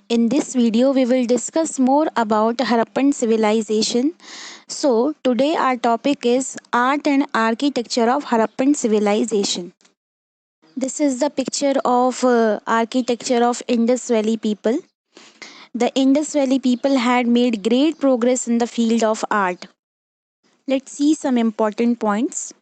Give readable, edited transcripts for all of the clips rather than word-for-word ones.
In this video, we will discuss more about Harappan civilization. So, today our topic is art and architecture of Harappan civilization. This is the picture of architecture of Indus Valley people. The Indus Valley people had made great progress in the field of art. Let's see some important points.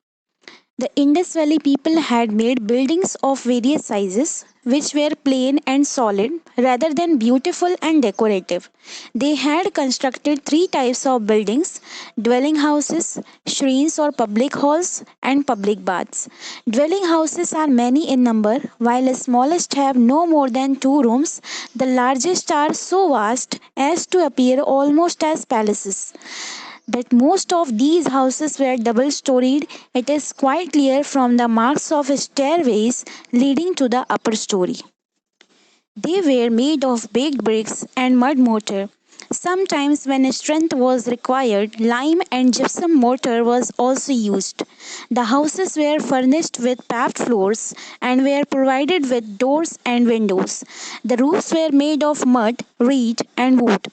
The Indus Valley people had made buildings of various sizes, which were plain and solid rather than beautiful and decorative. They had constructed three types of buildings: dwelling houses, shrines or public halls, and public baths. Dwelling houses are many in number, while the smallest have no more than two rooms. The largest are so vast as to appear almost as palaces. That most of these houses were double storied, it is quite clear from the marks of stairways leading to the upper story. They were made of baked bricks and mud mortar. Sometimes, when strength was required, lime and gypsum mortar was also used. The houses were furnished with paved floors and were provided with doors and windows. The roofs were made of mud, reed, and wood.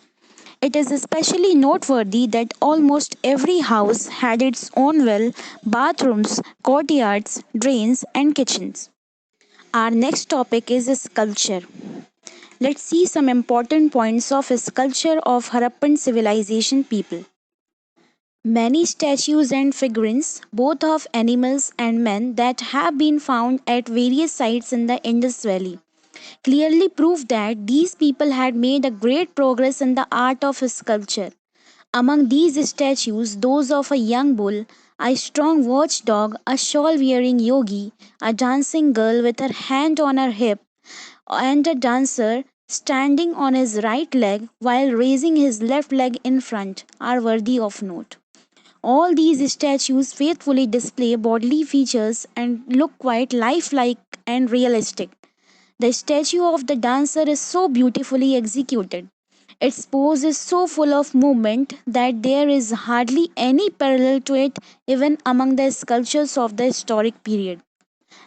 It is especially noteworthy that almost every house had its own well, bathrooms, courtyards, drains, and kitchens. Our next topic is sculpture. Let's see some important points of sculpture of Harappan civilization people. Many statues and figurines, both of animals and men, that have been found at various sites in the Indus Valley clearly prove that these people had made a great progress in the art of sculpture. Among these statues, those of a young bull, a strong watchdog, a shawl wearing yogi, a dancing girl with her hand on her hip, and a dancer standing on his right leg while raising his left leg in front are worthy of note. All these statues faithfully display bodily features and look quite lifelike and realistic. The statue of the dancer is so beautifully executed. Its pose is so full of movement that there is hardly any parallel to it even among the sculptures of the historic period.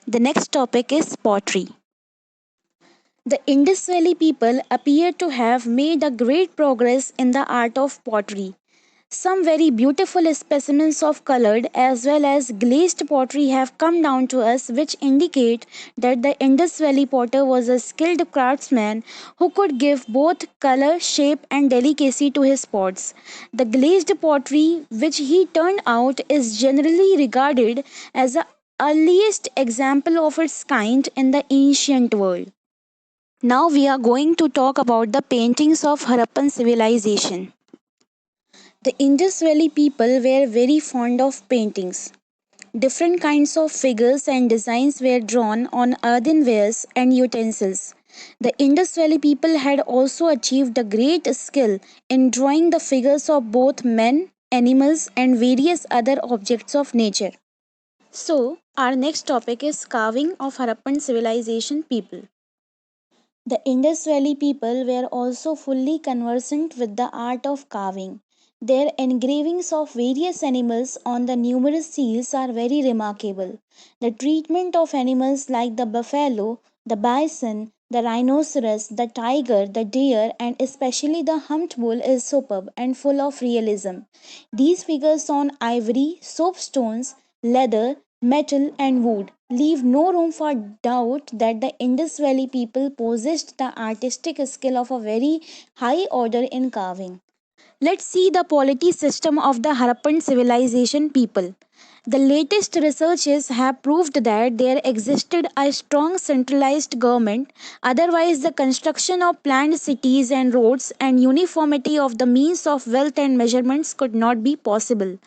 The next topic is pottery. The Indus Valley people appear to have made a great progress in the art of pottery. Some very beautiful specimens of colored as well as glazed pottery have come down to us, which indicate that the Indus Valley potter was a skilled craftsman who could give both color, shape, and delicacy to his pots. The glazed pottery, which he turned out, is generally regarded as the earliest example of its kind in the ancient world. Now we are going to talk about the paintings of Harappan civilization. The Indus Valley people were very fond of paintings. Different kinds of figures and designs were drawn on earthenwares and utensils. The Indus Valley people had also achieved a great skill in drawing the figures of both men, animals, and various other objects of nature. So, our next topic is carving of Harappan civilization people. The Indus Valley people were also fully conversant with the art of carving. Their engravings of various animals on the numerous seals are very remarkable. The treatment of animals like the buffalo, the bison, the rhinoceros, the tiger, the deer, and especially the humped bull is superb and full of realism. These figures on ivory, soapstones, leather, metal, and wood leave no room for doubt that the Indus Valley people possessed the artistic skill of a very high order in carving. Let's see the polity system of the Harappan civilization people. The latest researches have proved that there existed a strong centralized government, otherwise, the construction of planned cities and roads and uniformity of the means of wealth and measurements could not be possible.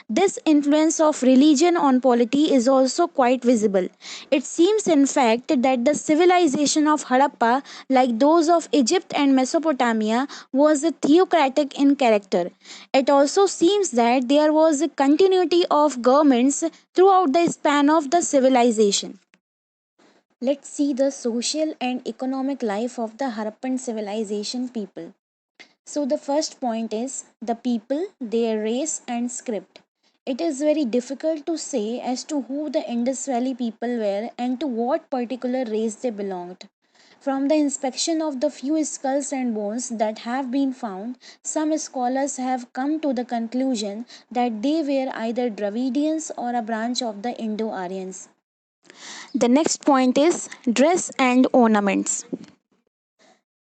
This influence of religion on polity is also quite visible. It seems, in fact, that the civilization of Harappa, like those of Egypt and Mesopotamia, was theocratic in character. It also seems that there was a continuity of governments throughout the span of the civilization. Let's see the social and economic life of the Harappan civilization people. So, the first point is the people, their race, and script. It is very difficult to say as to who the Indus Valley people were and to what particular race they belonged. From the inspection of the few skulls and bones that have been found, some scholars have come to the conclusion that they were either Dravidians or a branch of the Indo Aryans. The next point is dress and ornaments.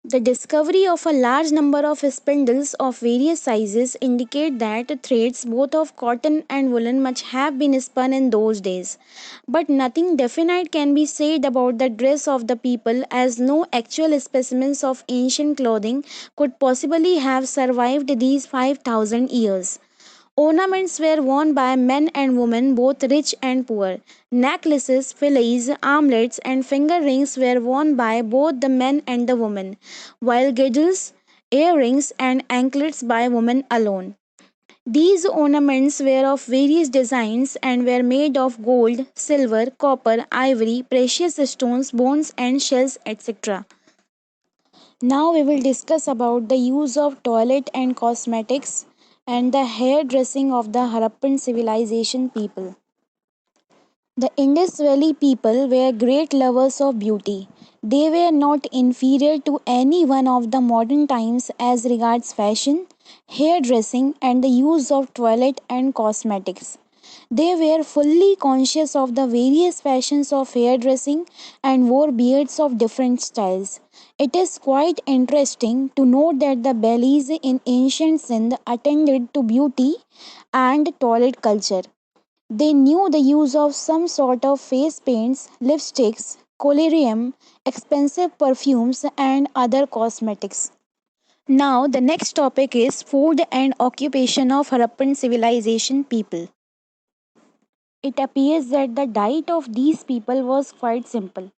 The discovery of a large number of spindles of various sizes indicate that threads both of cotton and woolen must have been spun in those days. But nothing definite can be said about the dress of the people, as no actual specimens of ancient clothing could possibly have survived these 5,000 years. Ornaments were worn by men and women, both rich and poor. Necklaces, fillets, armlets, and finger rings were worn by both the men and the women, while girdles, earrings, and anklets by women alone. These ornaments were of various designs and were made of gold, silver, copper, ivory, precious stones, bones, and shells, etc. Now we will discuss about the use of toilet and cosmetics and the hairdressing of the Harappan civilization people. The Indus Valley people were great lovers of beauty. They were not inferior to any one of the modern times as regards fashion, hairdressing, and the use of toilet and cosmetics. They were fully conscious of the various fashions of hairdressing and wore beards of different styles. It is quite interesting to note that the bellies in ancient Sindh attended to beauty and toilet culture. They knew the use of some sort of face paints, lipsticks, collyrium, expensive perfumes, and other cosmetics. Now, the next topic is food and occupation of Harappan civilization people. It appears that the diet of these people was quite simple.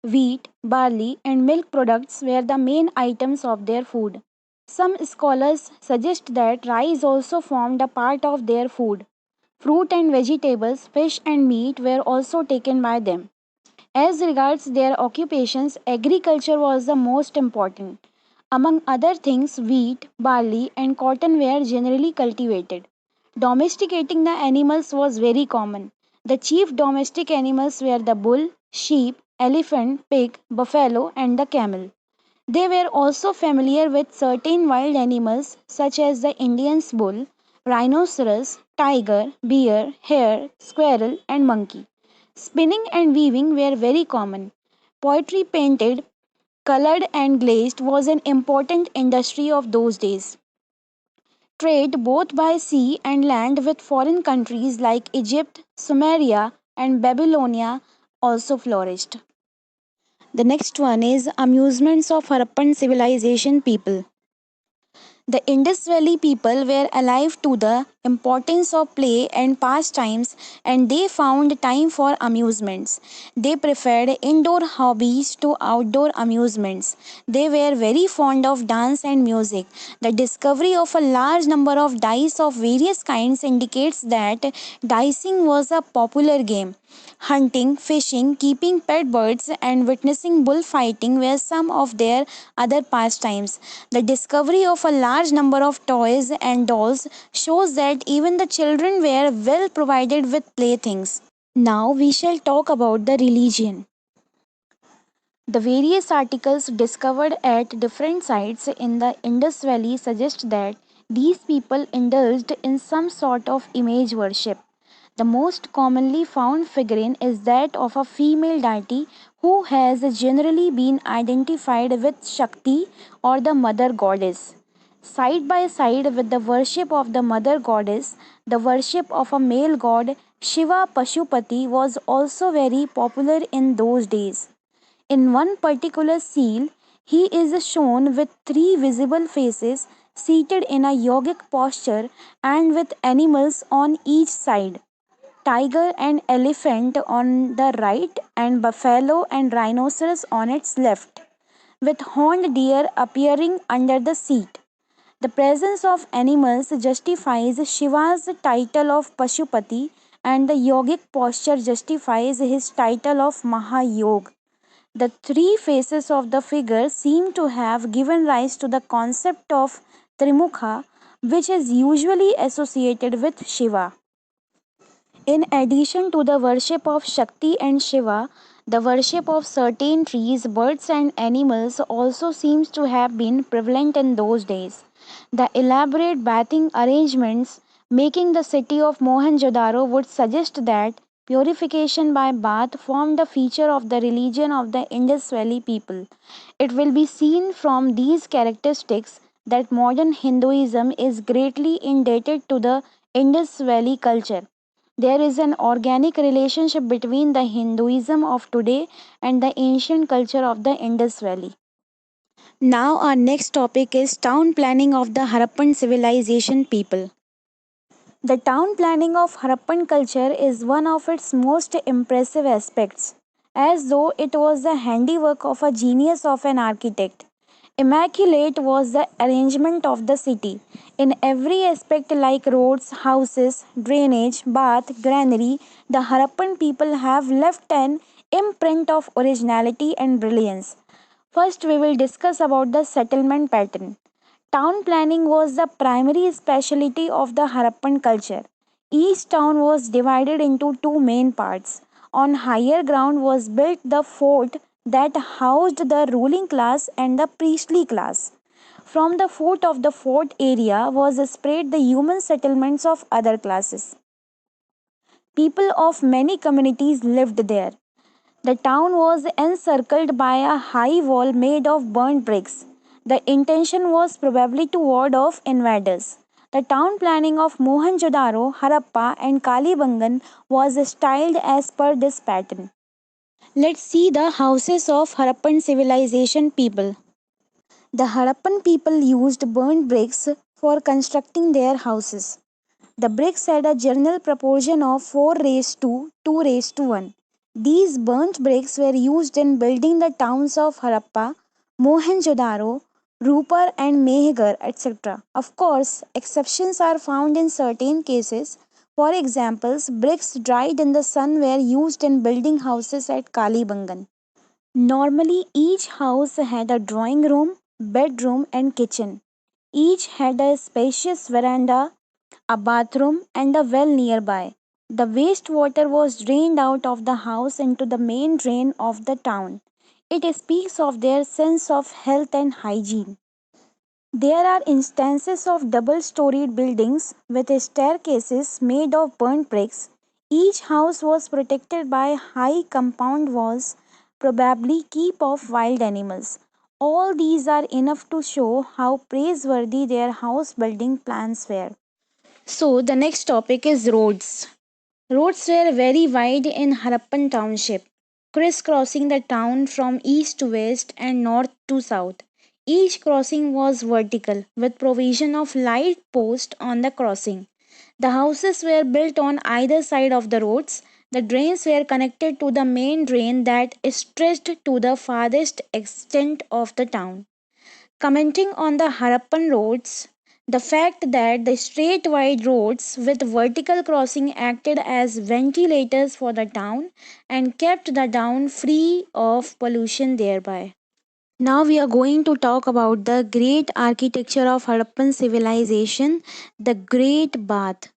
Wheat, barley, and milk products were the main items of their food. Some scholars suggest that rice also formed a part of their food. Fruit and vegetables, fish and meat were also taken by them. As regards their occupations, agriculture was the most important. Among other things, wheat, barley, and cotton were generally cultivated. Domesticating the animals was very common. The chief domestic animals were the bull, sheep, elephant, pig, buffalo, and the camel. They were also familiar with certain wild animals such as the Indian's bull, rhinoceros, tiger, bear, hare, squirrel, and monkey. Spinning and weaving were very common. Poetry, painted, colored, and glazed was an important industry of those days. Trade both by sea and land with foreign countries like Egypt, Sumeria, and Babylonia also flourished. The next one is amusements of Harappan civilization people. The Indus Valley people were alive to the importance of play and pastimes, and they found time for amusements. They preferred indoor hobbies to outdoor amusements. They were very fond of dance and music. The discovery of a large number of dice of various kinds indicates that dicing was a popular game. Hunting, fishing, keeping pet birds, and witnessing bullfighting were some of their other pastimes. The discovery of a large number of toys and dolls shows that even the children were well provided with playthings. Now we shall talk about the religion. The various articles discovered at different sites in the Indus Valley suggest that these people indulged in some sort of image worship. The most commonly found figurine is that of a female deity who has generally been identified with Shakti or the mother goddess. Side by side with the worship of the mother goddess, the worship of a male god, Shiva Pashupati, was also very popular in those days. In one particular seal, he is shown with three visible faces seated in a yogic posture and with animals on each side, tiger and elephant on the right, and buffalo and rhinoceros on its left, with horned deer appearing under the seat. The presence of animals justifies Shiva's title of Pashupati, and the yogic posture justifies his title of Mahayog. The three faces of the figure seem to have given rise to the concept of Trimukha, which is usually associated with Shiva. In addition to the worship of Shakti and Shiva, The worship of certain trees, birds, and animals also seems to have been prevalent in those days. The elaborate bathing arrangements making the city of Mohenjo-daro would suggest that purification by bath formed a feature of the religion of the Indus Valley people. It will be seen from these characteristics that modern Hinduism is greatly indebted to the Indus Valley culture. There is an organic relationship between the Hinduism of today and the ancient culture of the Indus Valley. Now, our next topic is town planning of the Harappan civilization people. The town planning of Harappan culture is one of its most impressive aspects, as though it was the handiwork of a genius of an architect. Immaculate was the arrangement of the city. In every aspect, like roads, houses, drainage, bath, granary, the Harappan people have left an imprint of originality and brilliance. First, we will discuss about the settlement pattern. Town planning was the primary specialty of the Harappan culture. Each town was divided into two main parts. On higher ground was built the fort that housed the ruling class and the priestly class. From the foot of the fort area was spread the human settlements of other classes. People of many communities lived there. The town was encircled by a high wall made of burnt bricks. The intention was probably to ward off invaders. The town planning of Mohenjo-daro, Harappa, and Kalibangan was styled as per this pattern. Let's see the houses of Harappan civilization people. The Harappan people used burnt bricks for constructing their houses. The bricks had a general proportion of 4 raised to 2 raised to 1. These burnt bricks were used in building the towns of Harappa, Mohenjo-daro, Rupar and Mehegar, etc. Of course, exceptions are found in certain cases. For examples, bricks dried in the sun were used in building houses at Kalibangan. Normally, each house had a drawing room, bedroom, and kitchen. Each had a spacious veranda, a bathroom, and a well nearby. The wastewater was drained out of the house into the main drain of the town. It speaks of their sense of health and hygiene. There are instances of double storied buildings with staircases made of burnt bricks. Each house was protected by high compound walls, probably keep off wild animals. All these are enough to show how praiseworthy their house building plans were. So, the next topic is roads. Roads were very wide in Harappan township, crisscrossing the town from east to west and north to south. Each crossing was vertical, with provision of light posts on the crossing. The houses were built on either side of the roads. The drains were connected to the main drain that stretched to the farthest extent of the town. Commenting on the Harappan roads, the fact that the straight wide roads with vertical crossing acted as ventilators for the town and kept the town free of pollution thereby. Now we are going to talk about the great architecture of Harappan civilization, the Great Bath.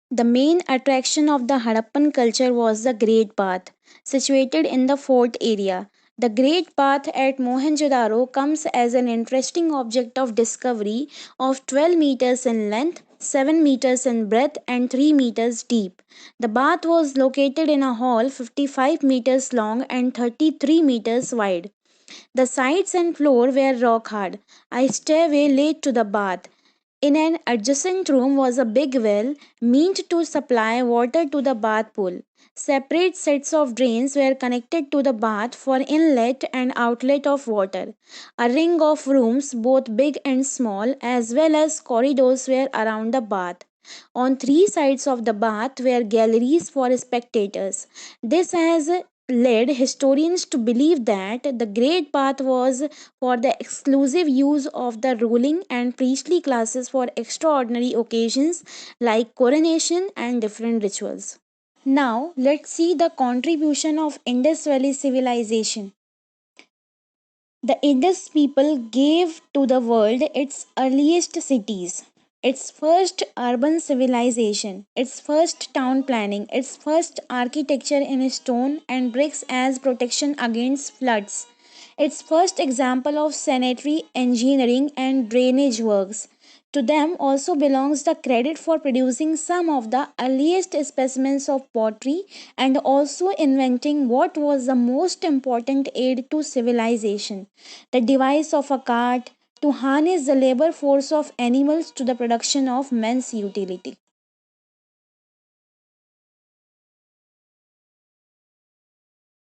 The main attraction of the Harappan culture was the Great Bath, situated in the fort area. The Great Bath at Mohenjo-daro comes as an interesting object of discovery of 12 meters in length, 7 meters in breadth, and 3 meters deep. The bath was located in a hall 55 meters long and 33 meters wide. The sides and floor were rock hard. A stairway led to the bath. In an adjacent room was a big well meant to supply water to the bath pool. Separate sets of drains were connected to the bath for inlet and outlet of water. A ring of rooms, both big and small, as well as corridors, were around the bath. On three sides of the bath were galleries for spectators. This has led historians to believe that the Great Bath was for the exclusive use of the ruling and priestly classes for extraordinary occasions like coronation and different rituals. Now, let's see the contribution of Indus Valley civilization. The Indus people gave to the world its earliest cities. its first urban civilization, its first town planning, its first architecture in stone and bricks as protection against floods, its first example of sanitary engineering and drainage works. To them also belongs the credit for producing some of the earliest specimens of pottery and also inventing what was the most important aid to civilization, the device of a cart to harness the labor force of animals to the production of men's utility.